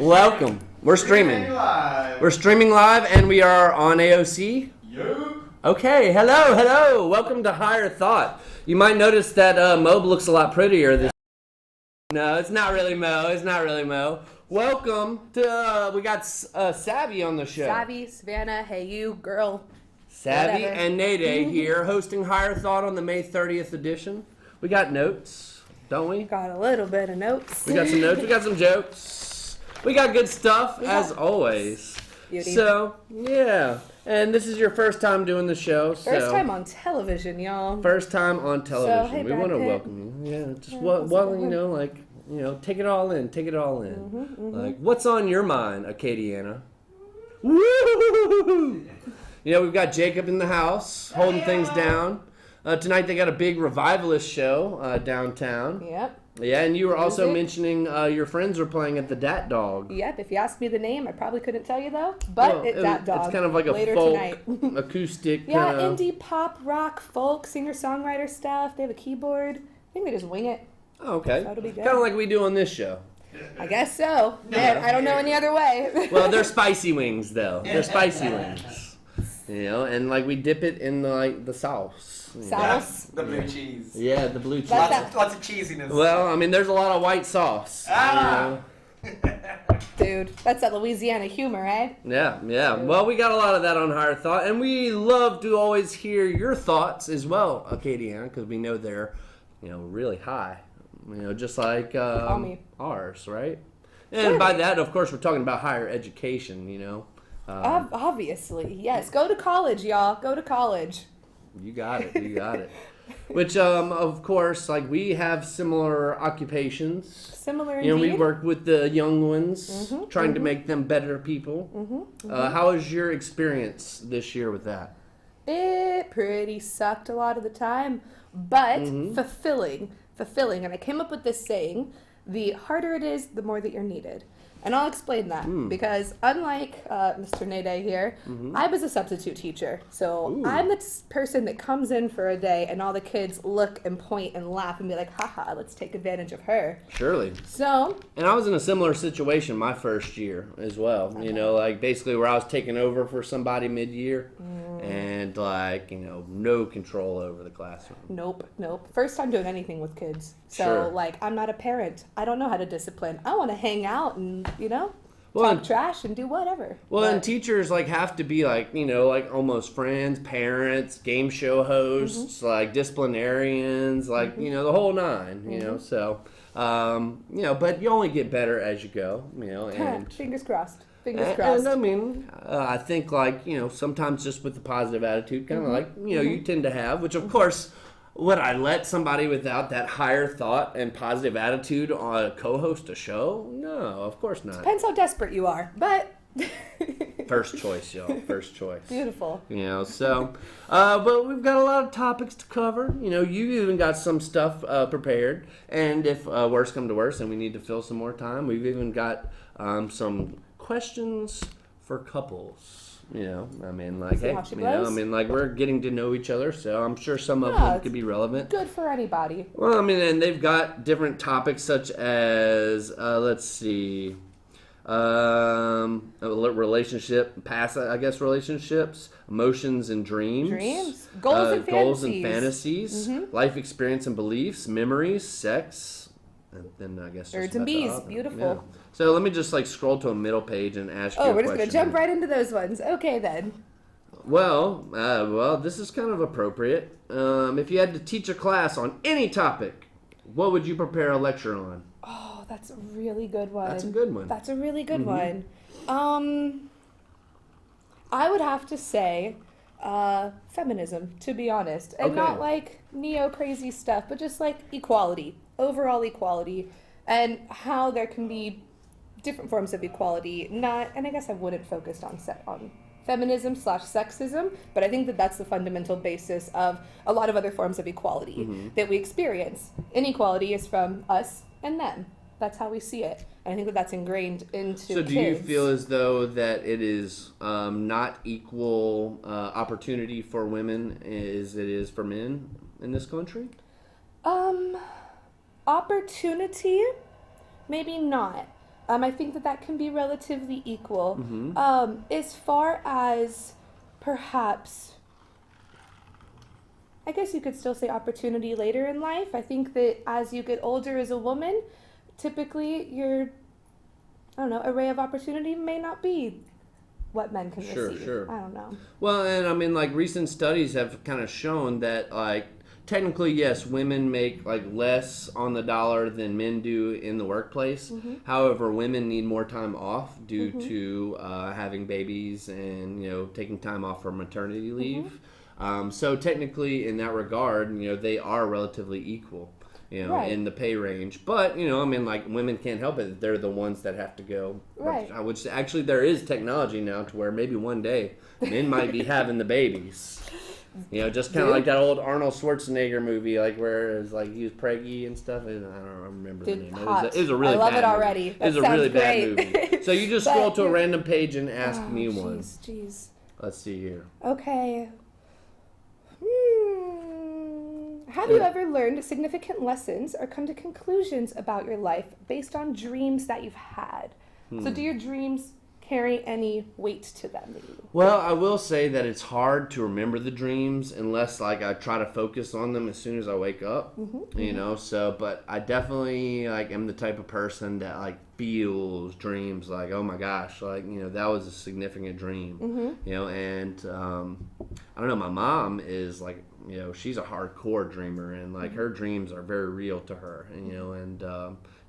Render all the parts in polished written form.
Welcome. We're streaming. We're streaming live, and we are on AOC. Yup. Okay, hello. Welcome to Higher Thought. You might notice that Mob looks a lot prettier this. No, it's not really Mo. Welcome to. We got Savvy on the show. Savvy, Savannah, hey you, girl. Savvy Whatever. and Nade here, hosting Higher Thought on the May 30th edition. We got notes, don't we? Got a little bit of notes. We got some notes. We got some jokes. We got good stuff, as always. Beauty. So, yeah. And this is your first time doing the show. First time on television, y'all. First time on television. So, hey, we Brad want to Pitt. welcome you. Yeah, just how's it take it all in. Take it all in. Like, what's on your mind, Acadiana? Woo! We've got Jacob in the house, holding things down. Tonight they got a big revivalist show downtown. Yep. Yeah, and you were also Music. mentioning your friends were playing at the Dat Dog. Yep. If you asked me the name, I probably couldn't tell you though. But it's that dog. It's kind of like a later folk, tonight. acoustic. Yeah, kind of, indie pop, rock, folk, singer-songwriter stuff. They have a keyboard. I think they just wing it. Oh, okay. That'll be good. Kind of like we do on this show. I guess so. Man, I don't know any other way. Well, they're spicy wings, though. They're spicy wings. And like we dip it in the sauce. Sauce? The blue cheese. Yeah, the blue cheese. Lots of cheesiness. Well, I mean, there's a lot of white sauce. Dude, that's that Louisiana humor, eh? Yeah. Well, we got a lot of that on Higher Thought, and we love to always hear your thoughts as well, Acadiana, because we know they're, really high. Just like me. ours, right? And by that, of course, we're talking about higher education. Obviously, yes. Go to college, y'all. Go to college. You got it. Which, of course, like we have similar occupations. Similar indeed. We work with the young ones, trying to make them better people. How was your experience this year with that? It pretty sucked a lot of the time, but fulfilling. And I came up with this saying, the harder it is, the more that you're needed. And I'll explain that because unlike Mr. Nade here, I was a substitute teacher. So I'm the person that comes in for a day and all the kids look and point and laugh and be like, haha, let's take advantage of her. Surely. So. And I was in a similar situation my first year as well. Like basically where I was taking over for somebody mid-year and no control over the classroom. Nope. First time doing anything with kids. So, Sure. I'm not a parent. I don't know how to discipline. I want to hang out and, Well, talk trash and do whatever. Well, But and teachers have to be almost friends, parents, game show hosts, disciplinarians, the whole nine, so, but you only get better as you go, and fingers crossed. And I mean, I think sometimes just with the positive attitude, kind of you tend to have, which of course, would I let somebody without that higher thought and positive attitude co-host a show? No, of course not. Depends how desperate you are, but First choice, y'all. First choice. beautiful. But we've got a lot of topics to cover. You've even got some stuff prepared. And if worse come to worse and we need to fill some more time, we've even got some questions for couples. We're getting to know each other, so I'm sure some of them could be relevant. Good for anybody. Well, and they've got different topics such as, relationship, past, relationships, emotions and dreams. Goals and fantasies. Life experience and beliefs, memories, sex, and then I guess Birds just and about the bees. author. Beautiful. Yeah. So let me just scroll to a middle page and ask you a Oh, we're question. just going to jump right into those ones. Okay, then. Well, this is kind of appropriate. If you had to teach a class on any topic, what would you prepare a lecture on? Oh, that's a really good one. That's a good one. That's a really good one. I would have to say feminism, to be honest. And Okay. not neo-crazy stuff, but just equality. Overall equality. And how there can be different forms of equality. And I guess I wouldn't focus on feminism/sexism, but I think that that's the fundamental basis of a lot of other forms of equality that we experience. Inequality is from us and them. That's how we see it. And I think that that's ingrained into So do you feel as though that it is not equal opportunity for women as it is for men in this country? Opportunity, maybe not. I think that can be relatively equal. Mm-hmm. As far as perhaps, I guess you could still say opportunity later in life. I think that as you get older as a woman, typically your, I don't know, array of opportunity may not be what men can receive. Sure. I don't know. Well, and I mean, like, recent studies have kind of shown that, like, technically, yes, women make, like, less on the dollar than men do in the workplace. Mm-hmm. However, women need more time off due to having babies and, taking time off for maternity leave. So technically, in that regard, they are relatively equal. Right. In the pay range. But, I mean, like, women can't help it. They're the ones that have to go. Right. I would say, actually, there is technology now to where maybe one day men might be having the babies. Just kind of like that old Arnold Schwarzenegger movie, like, where it was, like, he was preggy and stuff. And I don't remember the name. Hot. It was a really I love bad it already. movie. That It was a really sounds bad great. movie. So you just But scroll to a you're- random page and ask me one. Jeez. Let's see here. Okay. Have you ever learned significant lessons or come to conclusions about your life based on dreams that you've had? So do your dreams carry any weight to them? Well, I will say that it's hard to remember the dreams unless, like, I try to focus on them as soon as I wake up, so, but I definitely, like, am the type of person that, like, feels dreams like, oh my gosh, like, that was a significant dream, and, I don't know, my mom is, like, she's a hardcore dreamer, and, like, her dreams are very real to her, and,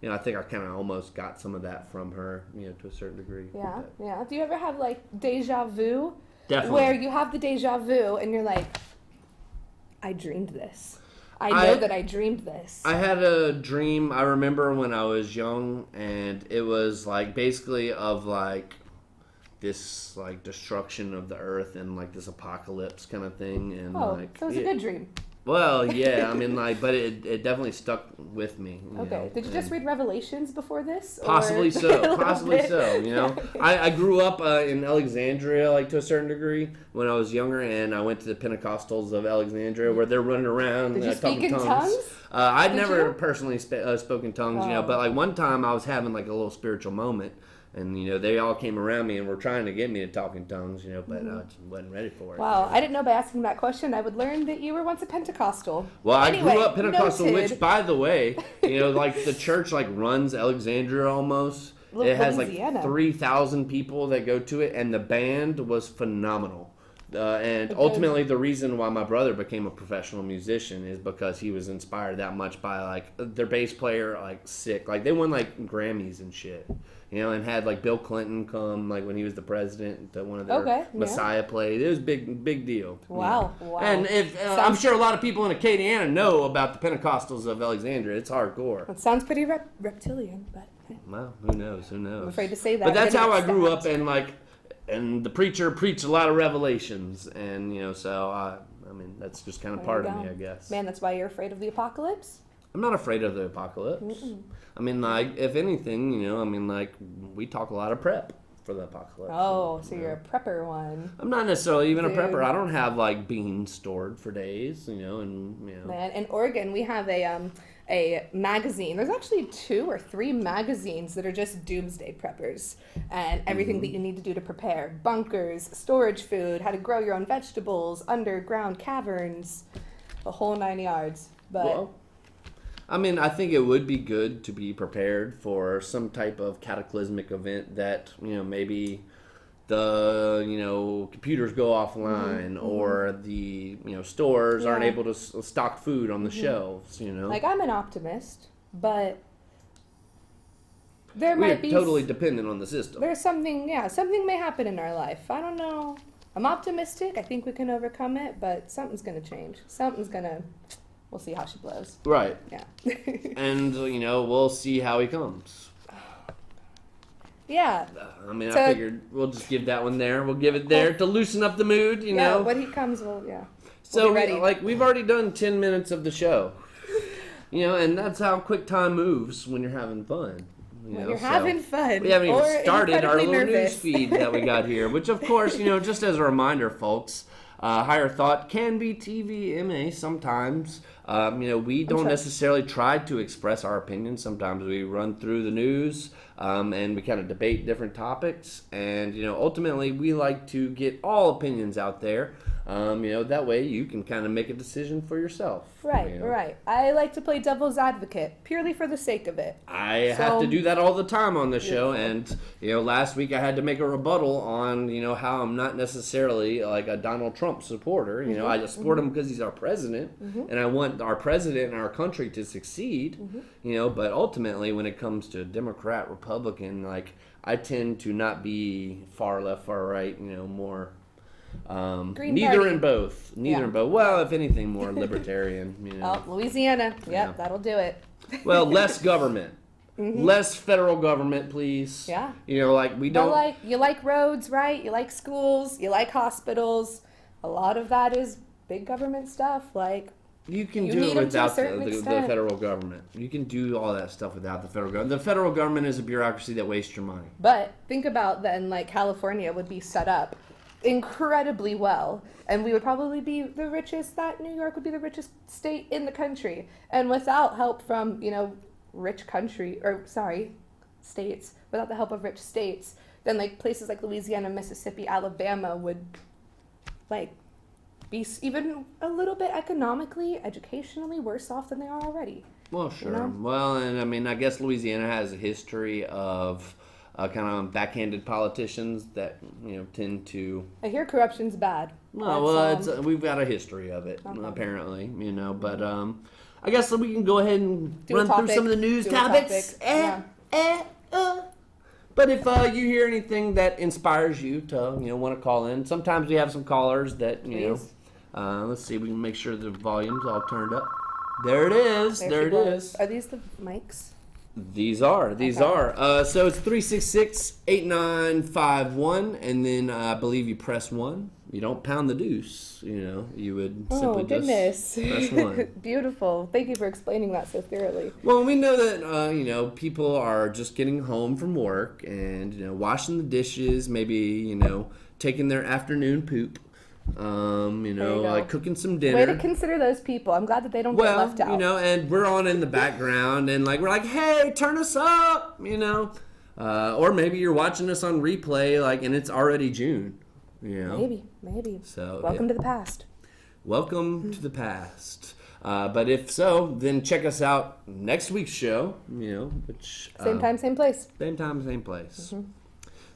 I think I kind of almost got some of that from her, to a certain degree. Yeah. Do you ever have, like, deja vu? Definitely. Where you have the deja vu and you're like, I dreamed this. I know that I dreamed this. I had a dream, I remember when I was young, and it was, like, basically of, like, this, like, destruction of the earth and, like, this apocalypse kind of thing. And, like, so it was a good dream. Well, yeah, I mean, like, but it definitely stuck with me. Okay. Did you just read Revelations before this? Possibly so. Possibly so. I grew up in Alexandria, like, to a certain degree when I was younger, and I went to the Pentecostals of Alexandria where they're running around Did you speak talking in tongues? I'd Did never you? personally spoken in tongues, Oh. but, like, one time I was having, like, a little spiritual moment. And, they all came around me and were trying to get me to talk in tongues, but I just wasn't ready for it. Wow, I didn't know by asking that question I would learn that you were once a Pentecostal. Well, Anyway, I grew up Pentecostal, noted. which, by the way, like, the church, like, runs Alexandria almost. It has, like, Louisiana. 3,000 people that go to it, and the band was phenomenal. And ultimately, the reason why my brother became a professional musician is because he was inspired that much by, like, their bass player, like, sick. Like, they won, like, Grammys and shit. And had, like, Bill Clinton come, like, when he was the president, to one of their Messiah plays. It was big deal. Wow. And I'm sure a lot of people in Acadiana know about the Pentecostals of Alexandria. It's hardcore. It sounds pretty reptilian, but Well, who knows? I'm afraid to say that. But that's Then how I it's grew stabbed. up, and, like, and the preacher preached a lot of revelations, and, so I mean, that's just kind of part of me, I guess. Man, that's why you're afraid of the apocalypse? I'm not afraid of the apocalypse. I mean, like, if anything, I mean, like, we talk a lot of prep for the apocalypse. Oh, so you're a prepper one. I'm not necessarily even Dude. a prepper. I don't have, like, beans stored for days, Man, in Oregon, we have a magazine. There's actually 2 or 3 magazines that are just doomsday preppers and everything that you need to do to prepare. Bunkers, storage food, how to grow your own vegetables, underground caverns, the whole 9 yards. But Well, I mean, I think it would be good to be prepared for some type of cataclysmic event that, maybe the, computers go offline or the, stores aren't Yeah. able to stock food on the shelves, like, I'm an optimist, but there We're might be totally dependent on the system. there's something may happen in our life. I don't know. I'm optimistic. I think we can overcome it, but something's gonna change. We'll see how she blows. Right. Yeah. And, we'll see how he comes. Yeah. I mean, So- I figured we'll just give that one there. We'll give it there to loosen up the mood, you Yeah, know. when he comes, we'll So, be ready. we've already done 10 minutes of the show. And that's how quick time moves when you're having fun. When you're having fun. We haven't or even started our incredibly little news nervous. feed that we got here, which, of course, just as a reminder, folks, Higher Thought can be TVMA sometimes. We don't necessarily try to express our opinions. Sometimes we run through the news and we kind of debate different topics. And, ultimately we like to get all opinions out there. That way you can kind of make a decision for yourself. Right, right. I like to play devil's advocate purely for the sake of it. I have to do that all the time on the show. And, last week I had to make a rebuttal on, how I'm not necessarily like a Donald Trump supporter. I just support him because he's our president and I want our president and our country to succeed, but ultimately when it comes to Democrat, Republican, like I tend to not be far left, far right, more... neither Party. in both. Neither in both. Well, if anything, more libertarian. Oh, Louisiana. Yep, Yeah. that'll do it. Well, less government, less federal government, please. Yeah. We don't. You like roads, right? You like schools. You like hospitals. A lot of that is big government stuff. Like You can you do need it 'em to a without certain the extent. federal government. You can do all that stuff without the federal government. The federal government is a bureaucracy that wastes your money. But think about then, like California would be set up incredibly well, and we would probably be the richest. That New York would be the richest state in the country, and without help from states, without the help of rich states, then like places like Louisiana, Mississippi, Alabama would like be even a little bit economically, educationally worse off than they are already. Well, sure. know? Well, and I guess Louisiana has a history of kind of backhanded politicians that tend to. I hear corruption's bad. We've got a history of it apparently, But I guess we can go ahead and Do a run through topic. some of the news Do a topics. topic. Yeah. But if you hear anything that inspires you to want to call in, sometimes we have some callers that Please. Let's see, we can make sure the volume's all turned up. There it is. There it is. Are these the mics? These are. So it's 366-8951, and then I believe you press 1. You don't pound the deuce, you would simply goodness. just press 1. Beautiful. Thank you for explaining that so thoroughly. Well, we know that, people are just getting home from work and, washing the dishes, maybe, taking their afternoon poop, like cooking some dinner. Way to consider those people. I'm glad that they don't get left out. And we're on in the background and we're like, hey, turn us up, or maybe you're watching us on replay, and it's already June, Maybe. So welcome to the past. Welcome to the past. But if so, then check us out next week's show, which... Same time, same place. Same time, same place.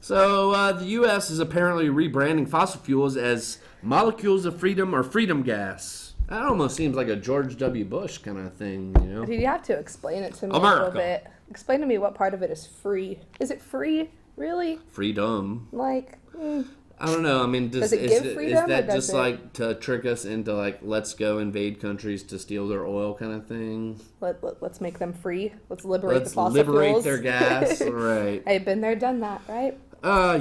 So the U.S. is apparently rebranding fossil fuels as molecules of freedom or freedom gas. That almost seems like a George W. Bush kind of thing, But you have to explain it to me a little bit. Explain to me what part of it is free. Is it free? Really? Freedom. I don't know. I mean, Does it give freedom, is or that does just it- to trick us into let's go invade countries to steal their oil kind of thing? Let's make them free. Let's liberate the Let's fossil liberate fuels. their gas, right? I've been there, done that, right?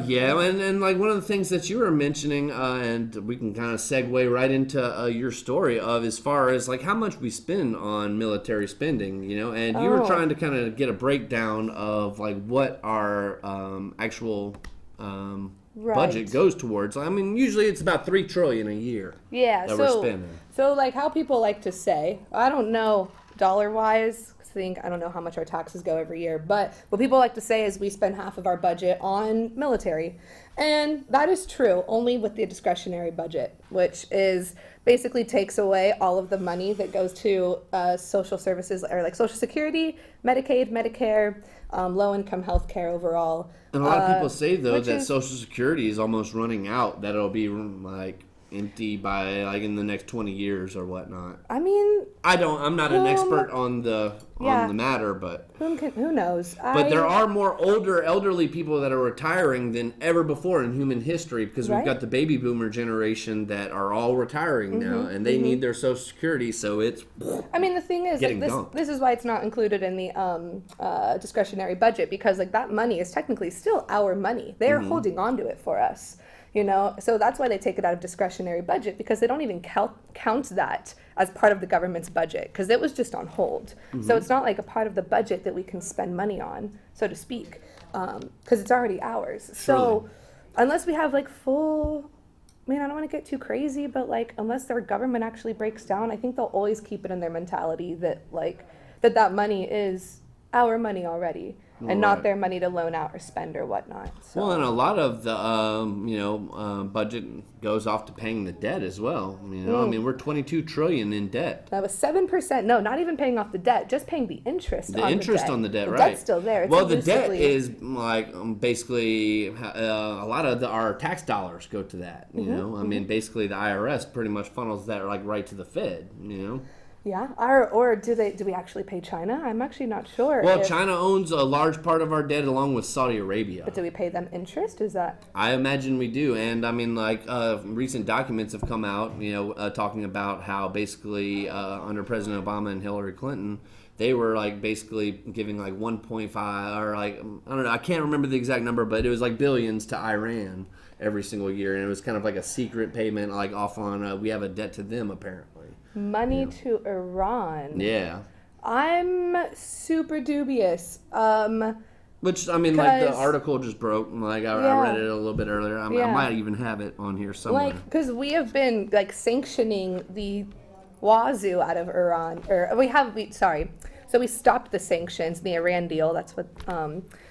Yeah, and one of the things that you were mentioning, and we can kind of segue right into your story of as far as how much we spend on military spending, and you were trying to kind of get a breakdown of what our actual budget goes towards. I mean, usually it's about $3 trillion a year. Yeah, that we're spending. So how people like to say, I don't know dollar wise. I don't know how much our taxes go every year, but what people like to say is we spend half of our budget on military. And that is true, only with the discretionary budget, which is basically takes away all of the money that goes to social services, or Social Security, Medicaid, Medicare, low-income health care overall. And a lot of people say, though, which that is- Social Security is almost running out, that it'll be empty by in the next 20 years or whatnot. I mean, I'm not an expert on the matter, but who knows? but there are more elderly people that are retiring than ever before in human history, because we've Right. got the baby boomer generation that are all retiring now, and they need their Social Security, so it's I mean, the thing is, Getting dumped. this is why it's not included in the discretionary budget, because that money is technically still our money. They are holding on to it for us, So that's why they take it out of discretionary budget, because they don't even count that as part of the government's budget, because it was just on hold. So it's not like a part of the budget that we can spend money on, so to speak, because it's already ours. So unless we have full I don't want to get too crazy, but like, unless their government actually breaks down, I think they'll always keep it in their mentality that like that money is our money already, and not Right. their money to loan out or spend or whatnot. So. Well, and a lot of the budget goes off to paying the debt as well. I mean, we're 22 trillion in debt. That was 7%. No, not even paying off the debt, just paying the interest. The on interest the debt. on the debt, the right? Debt's still there. It's Well, the debt elusively- is like basically a lot of our tax dollars go to that. You know, I mean, basically the IRS pretty much funnels that like right to the Fed. Yeah. Or do we actually pay China? I'm actually not sure. Well, if- China owns a large part of our debt along with Saudi Arabia. But do we pay them interest? Is that? I imagine we do, and I mean, like recent documents have come out, talking about how basically under President Obama and Hillary Clinton, they were like basically giving like 1.5 or like I don't know, I can't remember the exact number, but it was like billions to Iran every single year, and it was kind of like a secret payment, like off on we have a debt to them apparently. Money to Iran. Yeah. I'm super dubious. Which, I mean, like, the 'Cause- article just broke. Like, I Yeah. read it a little bit earlier. I Yeah. might even have it on here somewhere. Like, because we have been like sanctioning the wazoo out of Iran, or sorry. So we stopped the sanctions, the Iran deal. That's what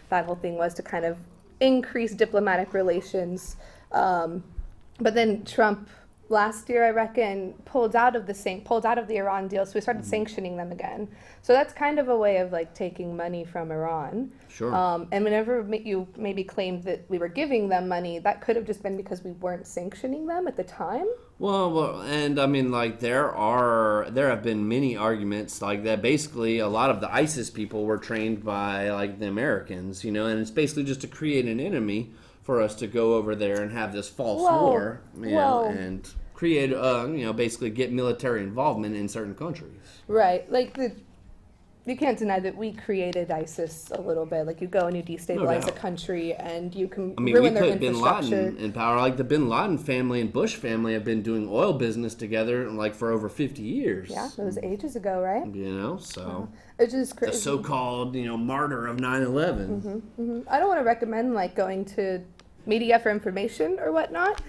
that whole thing was, to kind of increase diplomatic relations. But then Trump last year, I reckon, pulled out of the Iran deal, so we started sanctioning them again. So that's kind of a way of like taking money from Iran. Sure. And whenever you maybe claimed that we were giving them money, that could have just been because we weren't sanctioning them at the time. Well, and I mean, like, there have been many arguments like that. Basically, a lot of the ISIS people were trained by like the Americans, and it's basically just to create an enemy for us to go over there and have this false war, and create, basically get military involvement in certain countries. Right. Like you can't deny that we created ISIS a little bit. Like you go and you destabilize a doubt. country and you can I mean, ruin we their put Bin infrastructure. Laden in power. Like the Bin Laden family and Bush family have been doing oil business together like for over 50 years. Yeah, that was ages ago, right? So It's just the crazy. so-called, martyr of 9/11. I don't want to recommend like going to media for information or whatnot.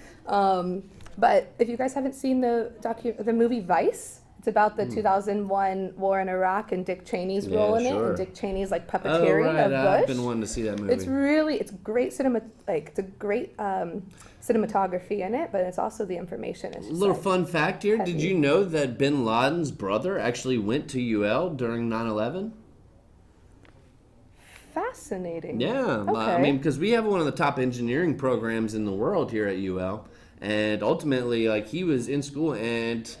But if you guys haven't seen the movie Vice, it's about the 2001 war in Iraq and Dick Cheney's Yeah, role in it, sure. and Dick Cheney's like Oh, puppeteering right. of I've Bush. been wanting to see that movie. It's great it's a great cinematography in it, but it's also the information. It's just Little like, fun fact here. Did heavy. you know that Bin Laden's brother actually went to UL during 9/11? fascinating. Yeah. I Okay. mean, because we have one of the top engineering programs in the world here at UL. And ultimately, like, he was in school and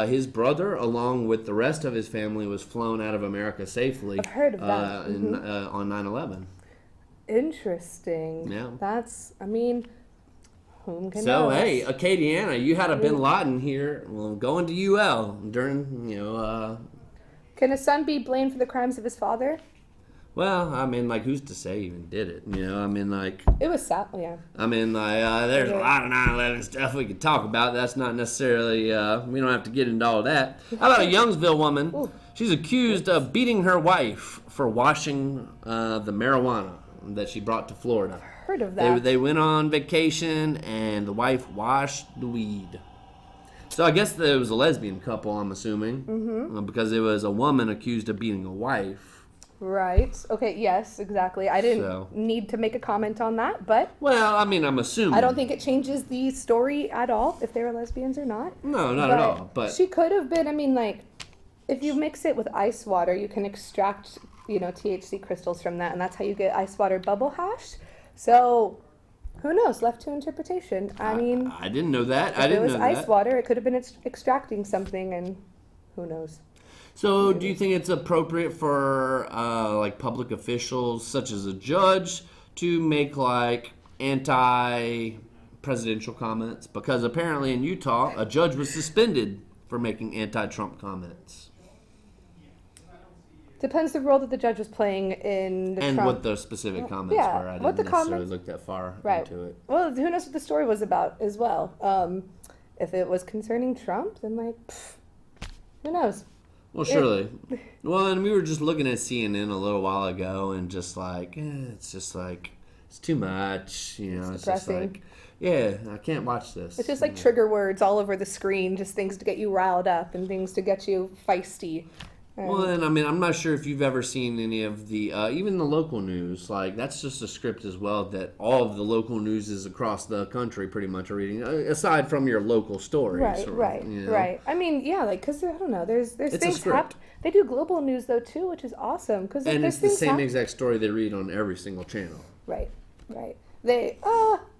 his brother, along with the rest of his family, was flown out of America safely. I've heard of that. On 9/11. Interesting. Yeah. That's, whom can So, know? hey, Acadiana, you had a Bin Laden here, going to UL during, Can a son be blamed for the crimes of his father? well, I mean, like, who's to say he even did it? I mean, like, It was sad, yeah. there's a lot of 9/11 stuff we could talk about. That's not necessarily, we don't have to get into all of that. How about a Youngsville woman? Ooh. She's accused of beating her wife for washing the marijuana that she brought to Florida. Heard of that. They went on vacation, and the wife washed the weed. So I guess it was a lesbian couple, I'm assuming, because it was a woman accused of beating a wife. Right. Okay, yes, exactly. I didn't So- need to make a comment on that, but Well, I mean, I'm assuming. I don't think it changes the story at all if they were lesbians or not. No, not at all. But she could have been, if you mix it with ice water, you can extract, THC crystals from that, and that's how you get ice water bubble hash. So, who knows? Left to interpretation. I didn't know that. I if it didn't was know ice that. water, it could have been extracting something, and who knows? So, do you think it's appropriate for like public officials, such as a judge, to make like anti-presidential comments? Because apparently in Utah, a judge was suspended for making anti-Trump comments, Depends the role that the judge was playing in the and Trump. what the specific comments yeah, were. I what didn't the necessarily comments- look that far Right. into it. Well, who knows what the story was about as well. If it was concerning Trump, then who knows? Well, surely. Well, and we were just looking at CNN a little while ago, and just like it's just like it's too much. You know, it's just depressing. like, yeah, I can't watch this. It's just like trigger words all over the screen, just things to get you riled up and things to get you feisty. Well, and I mean, I'm not sure if you've ever seen any of the, even the local news. Like, that's just a script as well that all of the local newses across the country pretty much are reading, aside from your local stories. Right. I mean, yeah, like, because, I don't know, there's It's a things script. They do global news, though, too, which is awesome. Cause And there's it's the things same exact story they read on every single channel. Right. They,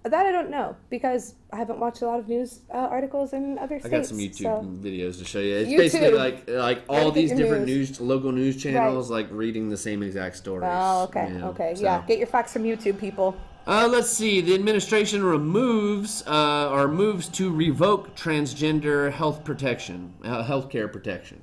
that I don't know, because I haven't watched a lot of news articles in other states. I got some YouTube so. videos to show you. It's YouTube. basically like all Gotta get these your different news. local news channels, like reading the same exact stories. Oh, okay, you know, okay. so. Yeah, get your facts from YouTube, people. Let's see. The administration removes or moves to revoke transgender health protection, healthcare protection.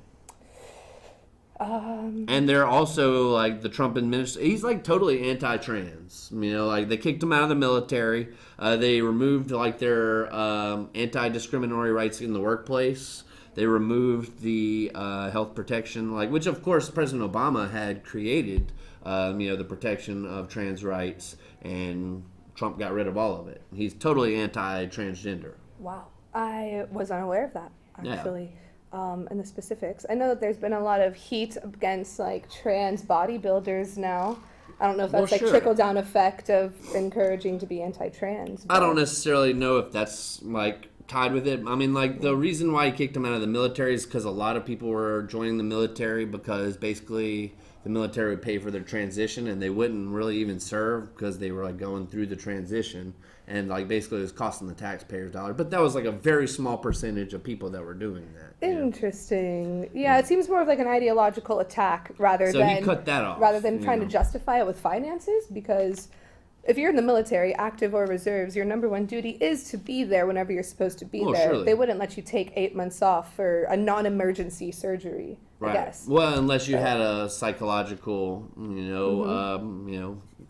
And they're also like the Trump administration. He's like totally anti-trans. You know, like they kicked him out of the military. They removed like their anti-discriminatory rights in the workplace. They removed the health protection, like which of course President Obama had created. The protection of trans rights, and Trump got rid of all of it. He's totally anti-transgender. Wow. I was unaware of that, Yeah. actually. And the specifics. I know that there's been a lot of heat against like trans bodybuilders now. I don't know if that's Well, like sure. trickle down effect of encouraging to be anti-trans. I don't but- necessarily know if that's like tied with it. I mean, like the reason why he kicked him out of the military is because a lot of people were joining the military because basically the military would pay for their transition and they wouldn't really even serve because they were like going through the transition and like basically it was costing the taxpayers dollars. But that was like a very small percentage of people that were doing that. you know? Interesting. Yeah, it seems more of like an ideological attack rather So than he cut that off. rather than you trying know. to justify it with finances, because if you're in the military, active or reserves, your number one duty is to be there whenever you're supposed to be Well, there. surely. They wouldn't let you take 8 months off for a non-emergency surgery, I guess. Well, unless you had a psychological,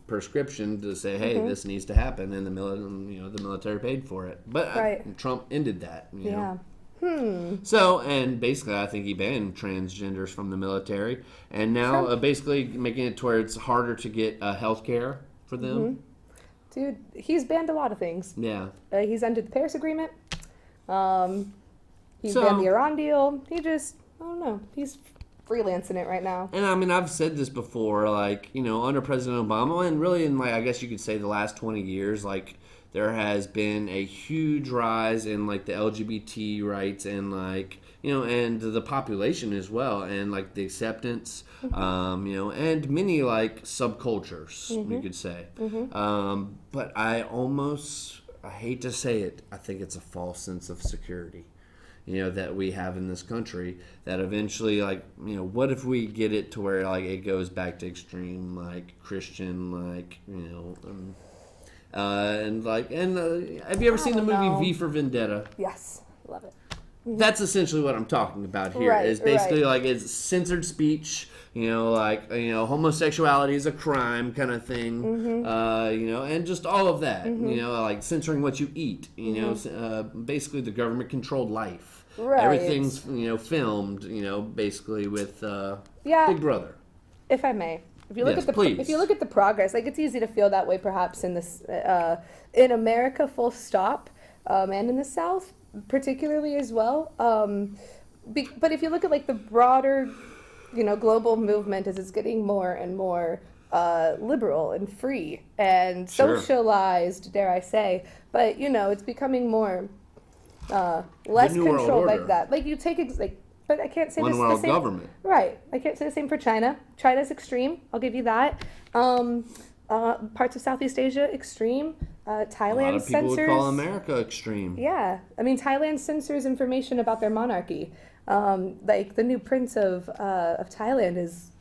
prescription to say, hey, this needs to happen, and the military paid for it. But Right. Trump ended that. You know? Yeah. So, and basically, I think he banned transgenders from the military, and now basically making it to where it's harder to get health care for them. Dude, he's banned a lot of things. Yeah. He's ended the Paris Agreement. He's So- banned the Iran deal. I don't know. He's freelancing it right now. And I mean, I've said this before, like, under President Obama, and really in, like, I guess you could say the last 20 years, like, there has been a huge rise in, like, the LGBT rights and, like, and the population as well, and, like, the acceptance, and many, like, subcultures, you could say. But I hate to say it, I think it's a false sense of security. That we have in this country, that eventually, like, what if we get it to where, like, it goes back to extreme, like, Christian, like, have you ever seen the don't movie know. V for Vendetta? Yes, love it. That's essentially what I'm talking about here. Right, Is basically right. like it's censored speech. Homosexuality is a crime kind of thing. And just all of that. Like censoring what you eat. Basically the government controlled life. Right. Everything's filmed. Basically with Yeah. Big Brother. If I may, if you look Yes, at the please. if you look at the progress, like it's easy to feel that way perhaps in this in America, full stop, and in the South particularly as well. But if you look at like the broader, global movement as it's getting more and more liberal and free and Sure. socialized, dare I say, but it's becoming more less New World controlled Order. like that. Like you take but I can't say One this world the same. government. Right. I can't say the same for China. China's extreme. I'll give you that. Parts of Southeast Asia, extreme. Thailand A lot of people censors. would call America extreme. Yeah. I mean, Thailand censors information about their monarchy. Like the new prince of Thailand is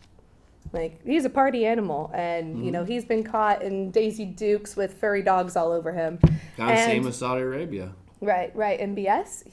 like, he's a party animal, and he's been caught in Daisy Dukes with furry dogs all over him. Kind of same And- as Saudi Arabia. Right. MBS,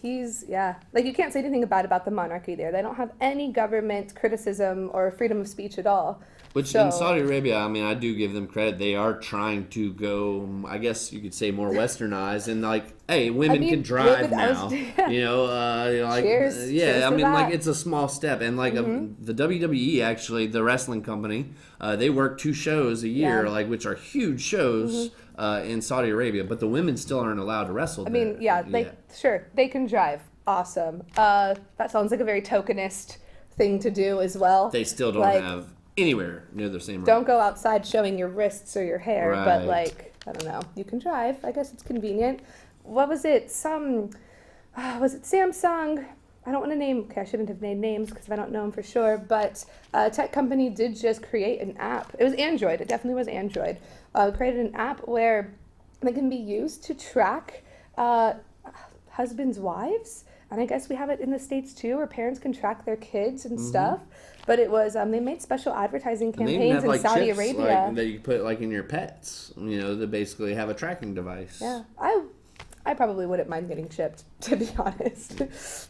like you can't say anything bad about the monarchy there. They don't have any government criticism or freedom of speech at all. Which in Saudi Arabia, I mean, I do give them credit. They are trying to go, I guess you could say, more westernized, and like, hey, women can drive now. Like, Cheers. yeah, Cheers I to mean, like, that. it's a small step, and like the WWE, actually, the wrestling company, they work 2 shows a year, Yeah. like which are huge shows in Saudi Arabia, but the women still aren't allowed to wrestle. I mean, yeah, sure, they can drive. Awesome. That sounds like a very tokenist thing to do as well. They still don't Like, have anywhere near the same. don't go outside showing your wrists or your hair, but Right. like, I don't know, you can drive. I guess it's convenient. What was it? Was it Samsung? I don't want to name, okay, I shouldn't have named names because I don't know them for sure, but a tech company did just create an app. It was Android, it definitely was Android. Created an app where it can be used to track husbands' wives. And I guess we have it in the States too, where parents can track their kids and stuff. But it was, they made special advertising And they even campaigns have, like, in Saudi chips, Arabia. like, that you put like in your pets, that basically have a tracking device. Yeah, I probably wouldn't mind getting chipped, to be honest.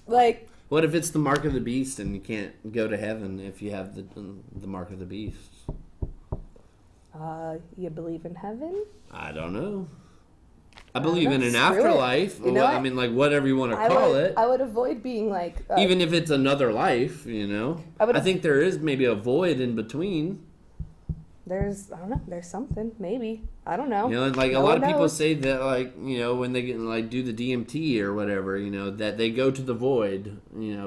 Like, What if it's the mark of the beast and you can't go to heaven if you have the mark of the beast? you believe in heaven? I don't know. I believe know. in an Screw it. afterlife. You know I what? mean, like, whatever you want to call it. I would avoid being like. Even if it's another life, I think there is maybe a void in between. I don't know, there's something, maybe. I don't know. And like No a lot one of people knows. say that, like, when they get like do the DMT or whatever, that they go to the void,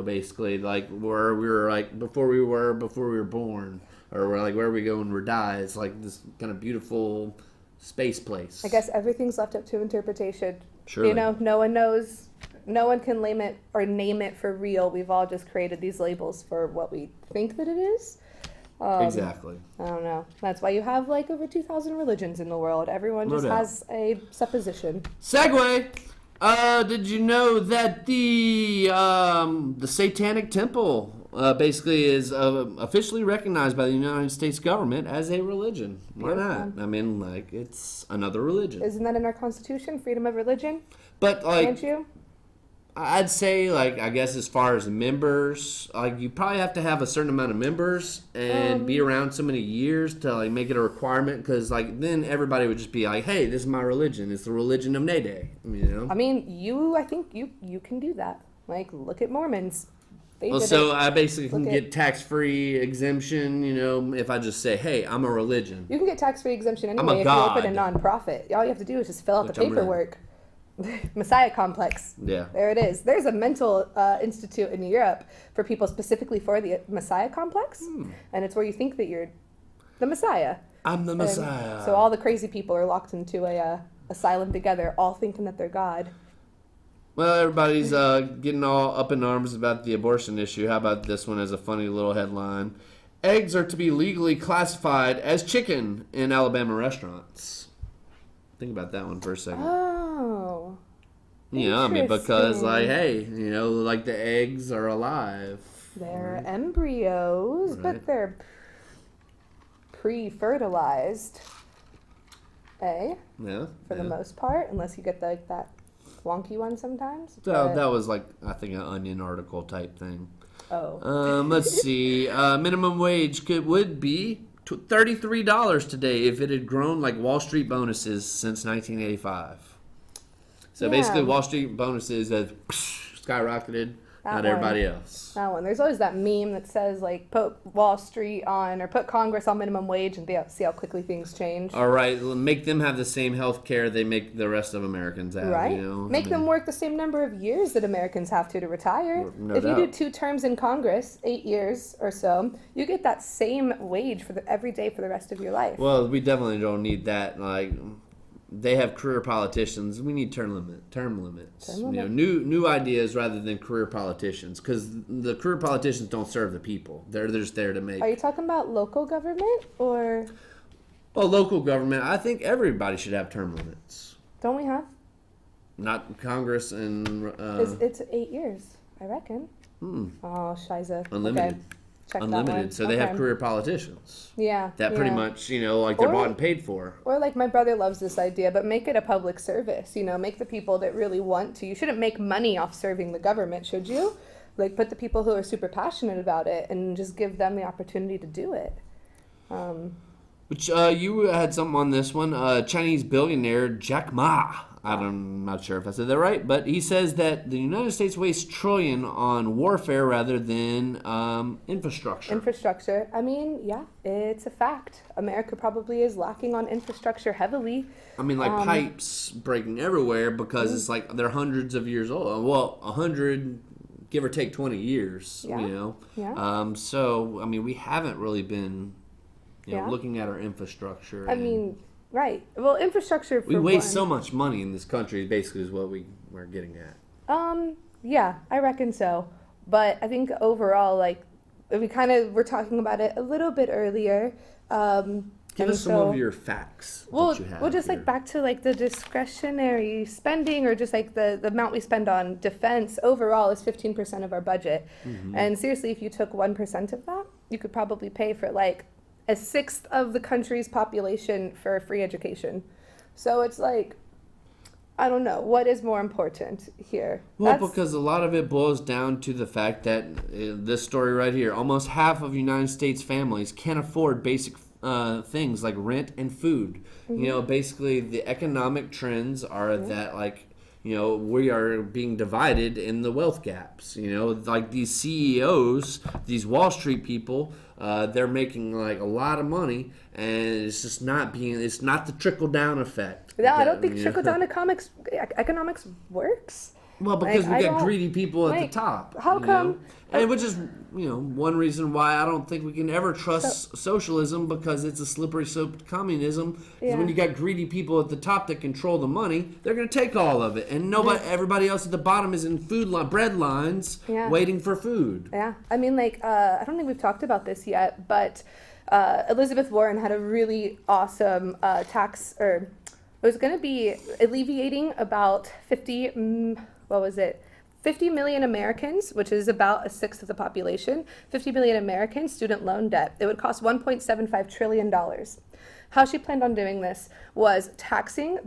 basically like where we were like before we were born, or where we go when we die. It's like this kind of beautiful space place. I guess everything's left up to interpretation. Surely. No one knows. No one can name it for real. We've all just created these labels for what we think that it is. Exactly. I don't know. That's why you have like over 2,000 religions in the world. Everyone No just doubt. has a supposition. Segue. Did you know that the Satanic Temple basically is officially recognized by the United States government as a religion? Why not? I mean, like, it's another religion. Isn't that in our Constitution? Freedom of religion? But like, Can't you? I'd say, like, I guess as far as members, like, you probably have to have a certain amount of members and be around so many years to, like, make it a requirement, because, like, then everybody would just be like, hey, this is my religion. It's the religion of Nayday, I mean, I think you can do that. Like, look at Mormons. They Well, did so it. I basically can Look get tax-free exemption, if I just say, hey, I'm a religion. You can get tax-free exemption I'm anyway a if you open a god. nonprofit. All you have to do is just fill out Which the I'm really- paperwork. Messiah complex. Yeah. There it is. There's a mental institute in Europe for people specifically for the Messiah complex, and it's where you think that you're the Messiah. I'm the And Messiah. so all the crazy people are locked into a asylum together, all thinking that they're God. Well, everybody's getting all up in arms about the abortion issue. How about this one as a funny little headline? Eggs are to be legally classified as chicken in Alabama restaurants. Think about that one for a second. Oh. I mean, because, like, interesting. hey, like the eggs are alive. They're embryos, Right. but they're pre-fertilized. Eh? Yeah. For the most part, unless you get that wonky one sometimes. So but- that was like, I think, an Onion article type thing. Oh. Let's see. Minimum wage would be $33 today if it had grown like Wall Street bonuses since 1985. So Yeah. basically, Wall Street bonuses have skyrocketed, That not one. everybody else. That one. There's always that meme that says like put Wall Street on or put Congress on minimum wage and see how quickly things change. All right, make them have the same health care they make the rest of Americans have. Right? I Make them mean, work the same number of years that Americans have to retire. No if you do doubt. 2 terms in Congress, 8 years or so, you get that same wage for every day for the rest of your life. Well, we definitely don't need that. Like, they have career politicians. We need term limits. Term limit. New ideas rather than career politicians, because the career politicians don't serve the people. They're just there to make. Are you talking about local government or Well, local government. I think everybody should have term limits. don't we have? Not Congress and It's 8 years, I reckon. Oh, shiza. unlimited. Okay. Check that Unlimited. one. So they have Okay. career politicians. Yeah. That pretty yeah. much, like they're Or- bought and paid for. Or like my brother loves this idea, but make it a public service. Make the people that really want to. You shouldn't make money off serving the government, should you? Like put the people who are super passionate about it and just give them the opportunity to do it. Which you had something on this one. Chinese billionaire Jack Ma. I'm not sure if I said that right, but he says that the United States wastes trillion on warfare rather than infrastructure. Infrastructure. I mean, yeah, it's a fact. America probably is lacking on infrastructure heavily. I mean, like pipes breaking everywhere because it's like they're hundreds of years old. Well, 100, give or take 20 years. Yeah. You know. Yeah. So I mean, we haven't really been, Yeah. looking at our infrastructure. I mean, right. Well, infrastructure. we For waste one, so much money in this country. Basically, is what we're getting at. Yeah, I reckon so. But I think overall, like, we kind of were talking about it a little bit earlier. Give and us some so- of your facts Well, that you have well, just here. like back to like the discretionary spending, or just like the amount we spend on defense overall is 15% of our budget. Mm-hmm. And seriously, if you took 1% of that, you could probably pay for like a sixth of the country's population for free education. So it's like, I don't know, what is more important here? Well, because a lot of it boils down to the fact that this story right here, almost half of United States families can't afford basic things like rent and food. Basically the economic trends are that like, we are being divided in the wealth gaps. Like these CEOs, these Wall Street people, they're making like a lot of money, and it's not the trickle down effect. No, I don't think trickle down economics works. Well, because Like, we I got don't- greedy people at like, the top. how come- And which is, one reason why I don't think we can ever trust socialism, because it's a slippery slope to communism. 'Cause Yeah. when you got greedy people at the top that control the money, they're going to take all of it, and everybody else at the bottom is in bread lines, Yeah. waiting for food. Yeah, I mean, like, I don't think we've talked about this yet, but Elizabeth Warren had a really awesome tax, or it was going to be alleviating about 50 million Americans, which is about a sixth of the population, 50 million Americans student loan debt. It would cost $1.75 trillion. How she planned on doing this was taxing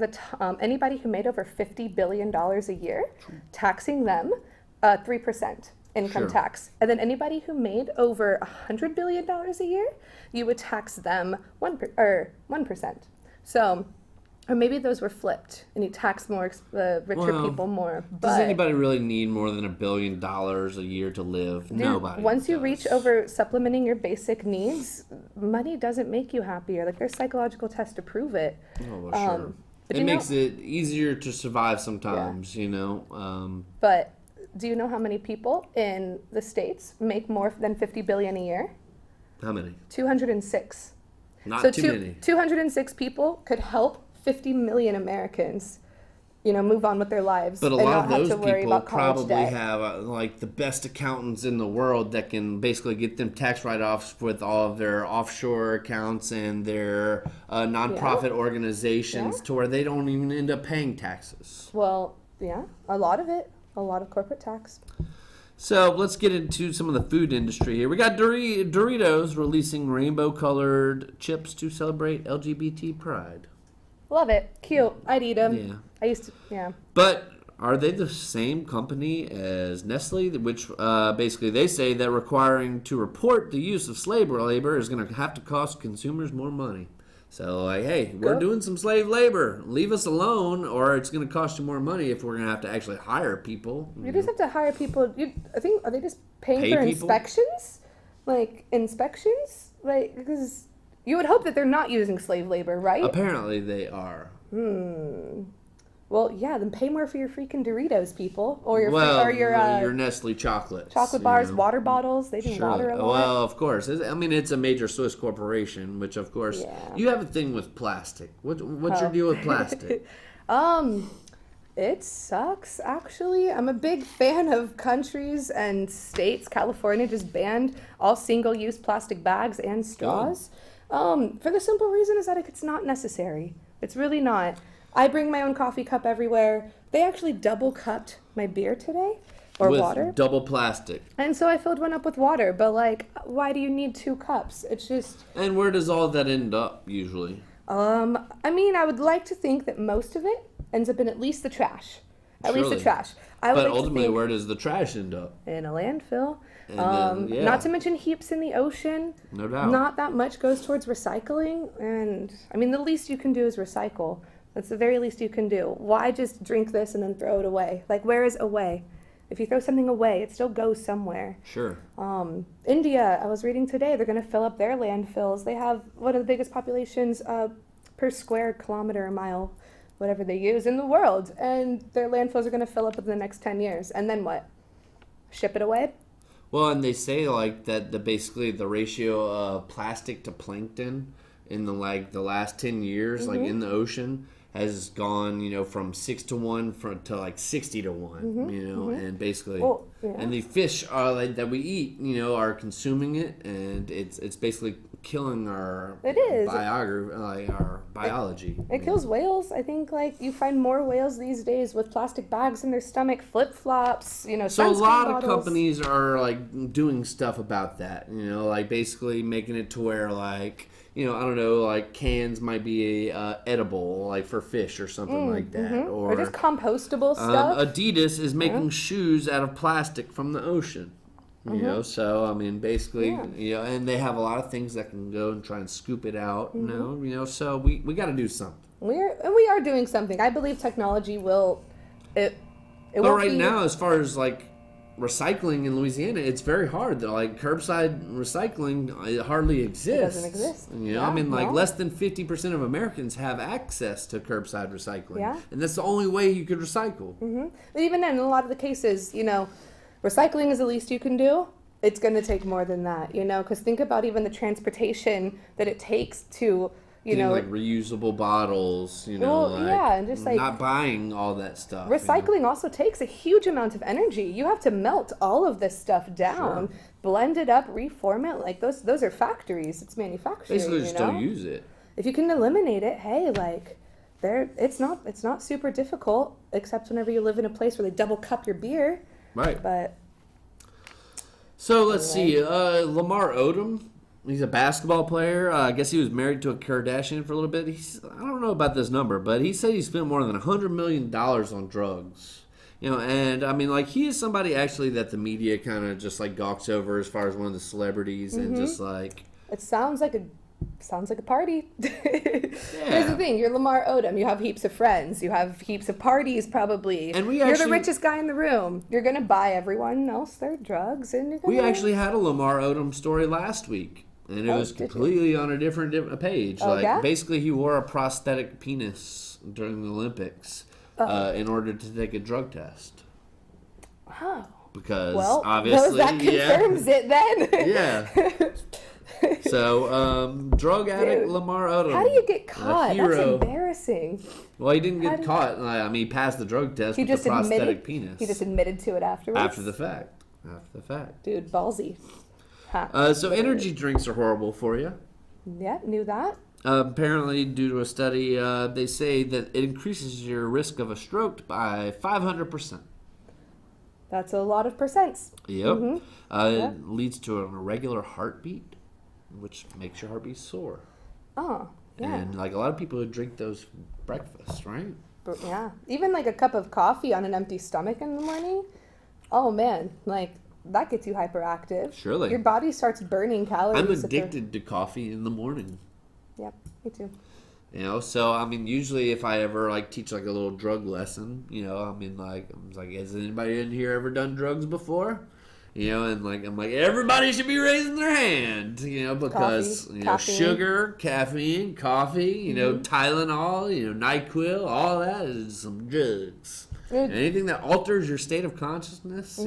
anybody who made over $50 billion a year, taxing them 3% income Sure. tax. And then anybody who made over $100 billion a year, you would tax them 1%. So, or maybe those were flipped, and you tax richer Well, people more. Does But anybody really need more than $1 billion a year to live? dude, Nobody. once you does. reach over supplementing your basic needs, money doesn't make you happier. Like, there's psychological tests to prove it. Oh, well, sure. but It you know- makes it easier to survive sometimes, But do you know how many people in the States make more than $50 billion a year? How many? 206. Not So too many. 206 people could help 50 million Americans, move on with their lives. But a and lot not of have those to worry people about college probably debt. have like the best accountants in the world that can basically get them tax write-offs with all of their offshore accounts and their nonprofit organizations Yeah. to where they don't even end up paying taxes. Well, yeah, a lot of corporate tax. So let's get into some of the food industry here. We got Doritos releasing rainbow-colored chips to celebrate LGBT pride. Love it. Cute. I'd eat them. Yeah. I used to, yeah. But are they the same company as Nestle, which basically they say that requiring to report the use of slave labor is going to have to cost consumers more money? So, like, hey, we're Go. doing some slave labor. Leave us alone, or it's going to cost you more money if we're going to have to actually hire people. You just have to hire people. I think, are they just paying Pay for people? inspections? Like, inspections? Like, because you would hope that they're not using slave labor, right? Apparently, they are. Well, yeah, then pay more for your freaking Doritos, people. Or your, your Nestle chocolates. chocolate you bars, know. water bottles. They do Sure. water a lot. Well, of course. It's a major Swiss corporation, which, of course, Yeah. you have a thing with plastic. What's your Oh. deal with plastic? It sucks, actually. I'm a big fan of countries and states. California just banned all single-use plastic bags and straws. For the simple reason is that it's not necessary. It's really not. I bring my own coffee cup everywhere. They actually double cupped my beer today, or with water. double plastic. And so I filled one up with water. But, like, why do you need 2 cups? It's just... And where does all that end up, usually? I mean, I would like to think that most of it ends up in at least the trash. At least the Surely. trash. I would But like to ultimately, think where does the trash end up? in a landfill. And then, yeah, Not to mention heaps in the ocean. no doubt. Not that much goes towards recycling. And I mean, the least you can do is recycle. That's the very least you can do. Why just drink this and then throw it away? Like, where is away? If you throw something away, it still goes somewhere. Sure. India, I was reading today, they're going to fill up their landfills. They have one of the biggest populations per square kilometer or mile, whatever they use, in the world. And their landfills are going to fill up in the next 10 years. And then what? Ship it away? Well, and they say like that basically the ratio of plastic to plankton in the last 10 years, like in the ocean, has gone, from 6-to-1 to like 60-to-1, and basically, Well, yeah. and the fish that we eat, are consuming it, and it's basically killing our It is. our biology. It kills whales. I think like you find more whales these days with plastic bags in their stomach, flip flops, So a sunscreen lot of bottles. companies are like doing stuff about that, like basically making it to where like, I don't know, like cans might be edible, like for fish or something like that, Or just compostable stuff. Adidas is making shoes out of plastic from the ocean. So I mean, basically, and they have a lot of things that can go and try and scoop it out. So we got to do something. We are doing something. I believe technology will. It But won't right be- now, as far as like recycling in Louisiana, it's very hard. Like curbside recycling, it hardly exists. doesn't exist. I Yeah, mean, like no. less than 50% of Americans have access to curbside recycling, Yeah. and that's the only way you could recycle. But even then, in a lot of the cases, recycling is the least you can do. It's going to take more than that, because think about even the transportation that it takes to, Getting like reusable bottles, Well, like yeah, and just, like, not buying all that stuff. recycling also takes a huge amount of energy. You have to melt all of this stuff down, blend it up, reform it. Like those are factories. It's manufacturing. Basically, just don't use it. If you can eliminate it, hey, like it's not super difficult, except whenever you live in a place where they double cup your beer. Right. But So let's see. Lamar Odom, he's a basketball player. I guess he was married to a Kardashian for a little bit. I don't know about this number, but he said he spent more than $100 million on drugs. And I mean, like, he is somebody actually that the media kind of just like gawks over as far as one of the celebrities, and just like, it sounds like a party. Here's the thing: you're Lamar Odom. You have heaps of friends. You have heaps of parties, probably. And you're the richest guy in the room. You're gonna buy everyone else their drugs, and you're gonna. we actually had a Lamar Odom story last week. And it was did you? completely on a different page. Oh, like yeah? basically, he wore a prosthetic penis during the Olympics in order to take a drug test. Oh. Because Well, obviously, that confirms it then. yeah. So, drug addict Dude, Lamar Odom. How do you get a caught? That's hero. embarrassing. Well, he didn't How get did- caught. I mean, he passed the drug test He with just the prosthetic admitted. penis. He just admitted to it afterwards. after the fact. After the fact. Dude, ballsy. Huh. So energy drinks are horrible for you. Yeah, knew that. Apparently, due to a study, they say that it increases your risk of a stroke by 500%. That's a lot of percents. Yep. It leads to an irregular heartbeat, which makes your heartbeat sore. Oh, yeah. And like a lot of people who drink those breakfasts, right? But yeah. Even like a cup of coffee on an empty stomach in the morning. Oh man, like that gets you hyperactive. Surely. Your body starts burning calories. I'm if they're- addicted to coffee in the morning. Yep, me too. So I mean, usually if I ever like teach like a little drug lesson, I mean, like I'm like, has anybody in here ever done drugs before? And like I'm like, everybody should be raising their hand, because Coffee, caffeine. sugar, caffeine, coffee, Tylenol, NyQuil, all that is some drugs. Dude. Anything that alters your state of consciousness,